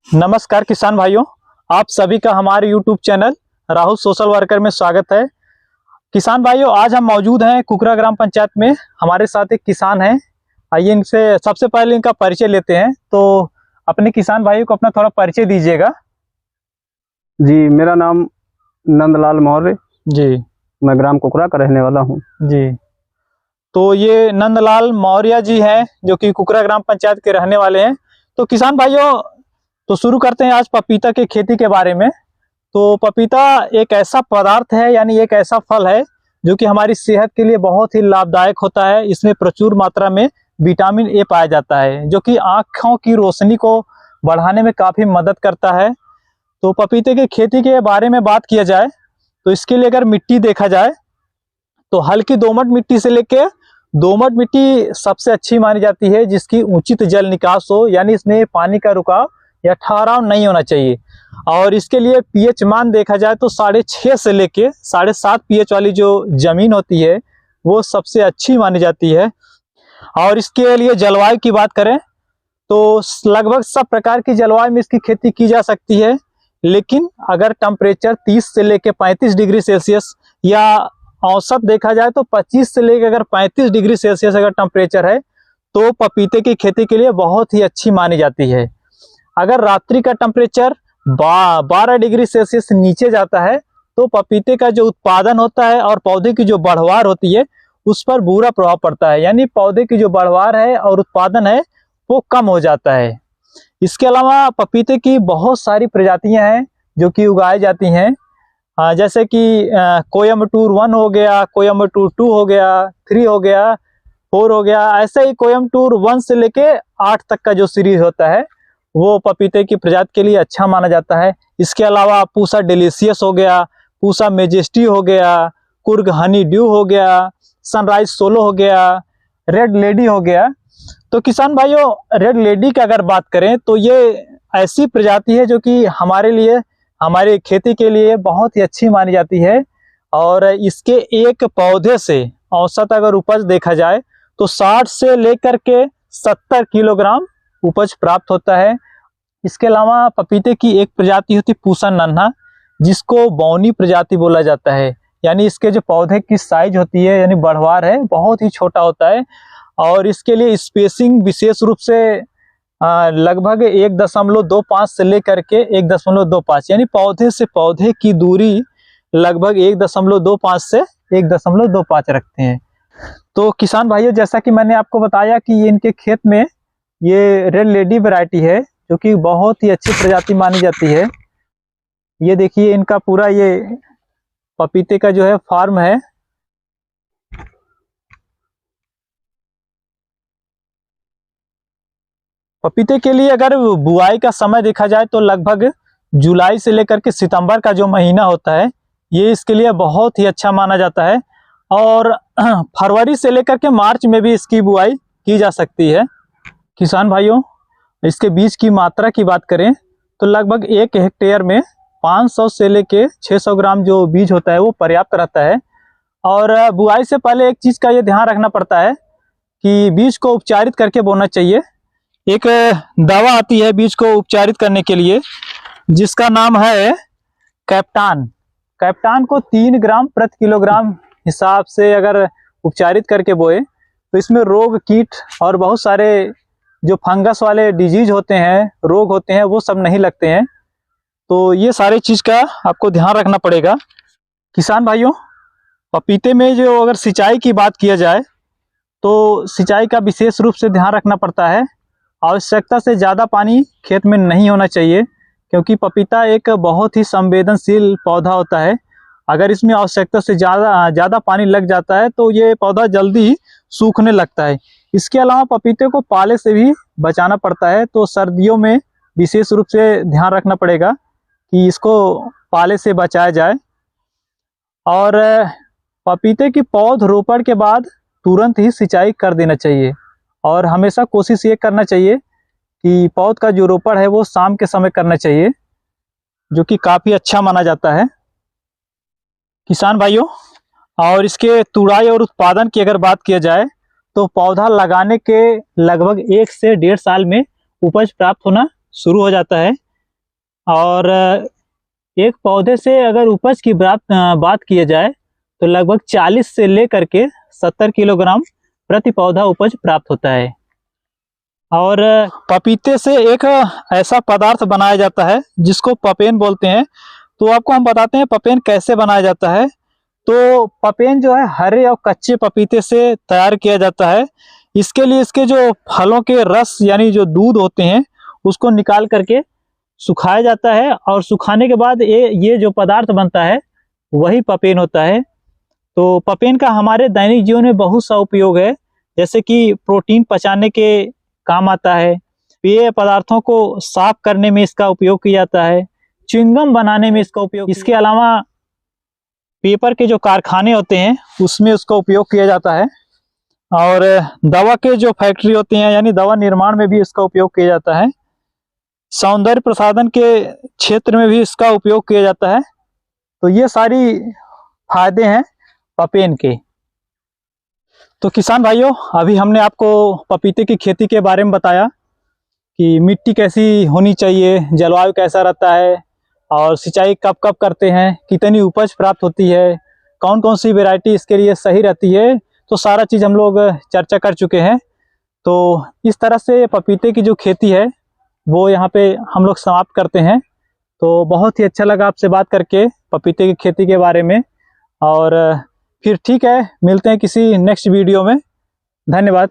नमस्कार किसान भाइयों, आप सभी का हमारे YouTube channel Rahul social worker में स्वागत है। किसान भाइयों, आज हम मौजूद हैं कुकरा ग्राम पंचायत में। हमारे साथ एक किसान हैं। आइए इनसे सबसे पहले इनका परिचय लेते हैं। तो अपने किसान भाइयों को अपना थोड़ा परिचय दीजिएगा। जी, मेरा नाम नंदलाल मौर्य। जी मैं ग्राम कुकरा का रहने वाला हूँ। जी। तो ये नंदलाल मौर्य जी हैं जो कि कुकरा ग्राम पंचायत के रहने वाले हैं। तो किसान भाइयों, तो शुरू करते हैं आज पपीता की खेती के बारे में। तो पपीता एक ऐसा पदार्थ है, यानी एक ऐसा फल है जो कि हमारी सेहत के लिए बहुत ही लाभदायक होता है। इसमें प्रचुर मात्रा में विटामिन ए पाया जाता है जो कि आँखों की रोशनी को बढ़ाने में काफ़ी मदद करता है। तो पपीते की खेती के बारे में बात किया जाए तो इसके लिए अगर मिट्टी देखा जाए तो हल्की दोमट मिट्टी से लेके दोमट मिट्टी सबसे अच्छी मानी जाती है, जिसकी उचित जल निकास हो, यानी इसमें पानी का रुकाव या ठहराव नहीं होना चाहिए। और इसके लिए पीएच मान देखा जाए तो 6.5 से लेके 7.5 पीएच वाली जो जमीन होती है वो सबसे अच्छी मानी जाती है। और इसके लिए जलवायु की बात करें तो लगभग सब प्रकार की जलवायु में इसकी खेती की जा सकती है। लेकिन अगर टेम्परेचर 30 से लेके 35 डिग्री सेल्सियस या औसत देखा जाए तो 25 से लेकर अगर 35 डिग्री सेल्सियस अगर टेम्परेचर है तो पपीते की खेती के लिए बहुत ही अच्छी मानी जाती है। अगर रात्रि का टेम्परेचर 12 डिग्री सेल्सियस नीचे जाता है तो पपीते का जो उत्पादन होता है और पौधे की जो बढ़वार होती है उस पर बुरा प्रभाव पड़ता है, यानी पौधे की जो बढ़वार है और उत्पादन है वो कम हो जाता है। इसके अलावा पपीते की बहुत सारी प्रजातियां हैं जो कि उगाई जाती हैं, जैसे कि कोयम्बटूर 1 हो गया, कोयम्बटूर 2 हो गया, 3 हो गया, 4 हो गया। ऐसे ही कोयम्बटूर 1 से लेके 8 तक का जो सीरीज होता है वो पपीते की प्रजाति के लिए अच्छा माना जाता है। इसके अलावा पूसा डिलीशियस हो गया, पूसा मेजेस्टी हो गया, कुर्ग हनी ड्यू हो गया, सनराइज सोलो हो गया, रेड लेडी हो गया। तो किसान भाइयों, रेड लेडी की अगर बात करें तो ये ऐसी प्रजाति है जो कि हमारे लिए, हमारी खेती के लिए बहुत ही अच्छी मानी जाती है। और इसके एक पौधे से औसत अगर उपज देखा जाए तो 60 से लेकर के 70 किलोग्राम उपज प्राप्त होता है। इसके अलावा पपीते की एक प्रजाति होती है पूसा नन्हा, जिसको बौनी प्रजाति बोला जाता है, यानी इसके जो पौधे की साइज होती है यानी बढ़वार है बहुत ही छोटा होता है। और इसके लिए स्पेसिंग विशेष रूप से लगभग 1.25 से लेकर के 1.25, यानी पौधे से पौधे की दूरी लगभग 1.25 से 1.25 रखते हैं। तो किसान भाइयों, जैसा कि मैंने आपको बताया कि ये इनके खेत में ये रेड लेडी वैरायटी है जो कि बहुत ही अच्छी प्रजाति मानी जाती है। ये देखिए इनका पूरा ये पपीते का जो है फार्म है। पपीते के लिए अगर बुआई का समय देखा जाए तो लगभग जुलाई से लेकर के सितंबर का जो महीना होता है ये इसके लिए बहुत ही अच्छा माना जाता है। और फरवरी से लेकर के मार्च में भी इसकी बुआई की जा सकती है। किसान भाइयों, इसके बीज की मात्रा की बात करें तो लगभग 1 हेक्टेयर में 500 से लेके 600 ग्राम जो बीज होता है वो पर्याप्त रहता है। और बुआई से पहले एक चीज़ का ये ध्यान रखना पड़ता है कि बीज को उपचारित करके बोना चाहिए। एक दवा आती है बीज को उपचारित करने के लिए जिसका नाम है कैप्टान। कैप्टान को 3 ग्राम प्रति किलोग्राम हिसाब से अगर उपचारित करके बोए तो इसमें रोग, कीट और बहुत सारे जो फंगस वाले डिजीज होते हैं, रोग होते हैं, वो सब नहीं लगते हैं। तो ये सारी चीज़ का आपको ध्यान रखना पड़ेगा। किसान भाइयों, पपीते में जो अगर सिंचाई की बात किया जाए तो सिंचाई का विशेष रूप से ध्यान रखना पड़ता है। आवश्यकता से ज़्यादा पानी खेत में नहीं होना चाहिए, क्योंकि पपीता एक बहुत ही संवेदनशील पौधा होता है। अगर इसमें आवश्यकता से ज़्यादा पानी लग जाता है तो ये पौधा जल्दी सूखने लगता है। इसके अलावा पपीते को पाले से भी बचाना पड़ता है, तो सर्दियों में विशेष रूप से ध्यान रखना पड़ेगा कि इसको पाले से बचाया जाए। और पपीते की पौध रोपण के बाद तुरंत ही सिंचाई कर देना चाहिए। और हमेशा कोशिश ये करना चाहिए कि पौध का जो रोपण है वो शाम के समय करना चाहिए, जो कि काफ़ी अच्छा माना जाता है। किसान भाइयों, और इसके तुड़ाई और उत्पादन की अगर बात किया जाए तो पौधा लगाने के लगभग 1 से 1.5 साल में उपज प्राप्त होना शुरू हो जाता है। और एक पौधे से अगर उपज की बात किया जाए तो लगभग 40 से लेकर के 70 किलोग्राम प्रति पौधा उपज प्राप्त होता है। और पपीते से एक ऐसा पदार्थ बनाया जाता है जिसको पपेन बोलते हैं। तो आपको हम बताते हैं पपेन कैसे बनाया जाता है। तो पपेन जो है हरे और कच्चे पपीते से तैयार किया जाता है। इसके लिए इसके जो फलों के रस यानी जो दूध होते हैं उसको निकाल करके सुखाया जाता है और सुखाने के बाद ये जो पदार्थ बनता है वही पपेन होता है। तो पपेन का हमारे दैनिक जीवन में बहुत सा उपयोग है, जैसे कि प्रोटीन पचाने के काम आता है, पेय पदार्थों को साफ करने में इसका उपयोग किया जाता है, च्युइंगम बनाने में इसका उपयोग, इसके अलावा पेपर के जो कारखाने होते हैं उसमें उसका उपयोग किया जाता है और दवा के जो फैक्ट्री होती हैं यानी दवा निर्माण में भी इसका उपयोग किया जाता है। सौंदर्य प्रसाधन के क्षेत्र में भी इसका उपयोग किया जाता है। तो ये सारी फायदे हैं पपेन के। तो किसान भाइयों, अभी हमने आपको पपीते की खेती के बारे में बताया कि मिट्टी कैसी होनी चाहिए, जलवायु कैसा रहता है और सिंचाई कब कब करते हैं, कितनी उपज प्राप्त होती है, कौन कौन सी वैरायटी इसके लिए सही रहती है। तो सारा चीज़ हम लोग चर्चा कर चुके हैं। तो इस तरह से पपीते की जो खेती है वो यहाँ पे हम लोग समाप्त करते हैं। तो बहुत ही अच्छा लगा आपसे बात करके पपीते की खेती के बारे में। और फिर ठीक है, मिलते हैं किसी नेक्स्ट वीडियो में। धन्यवाद।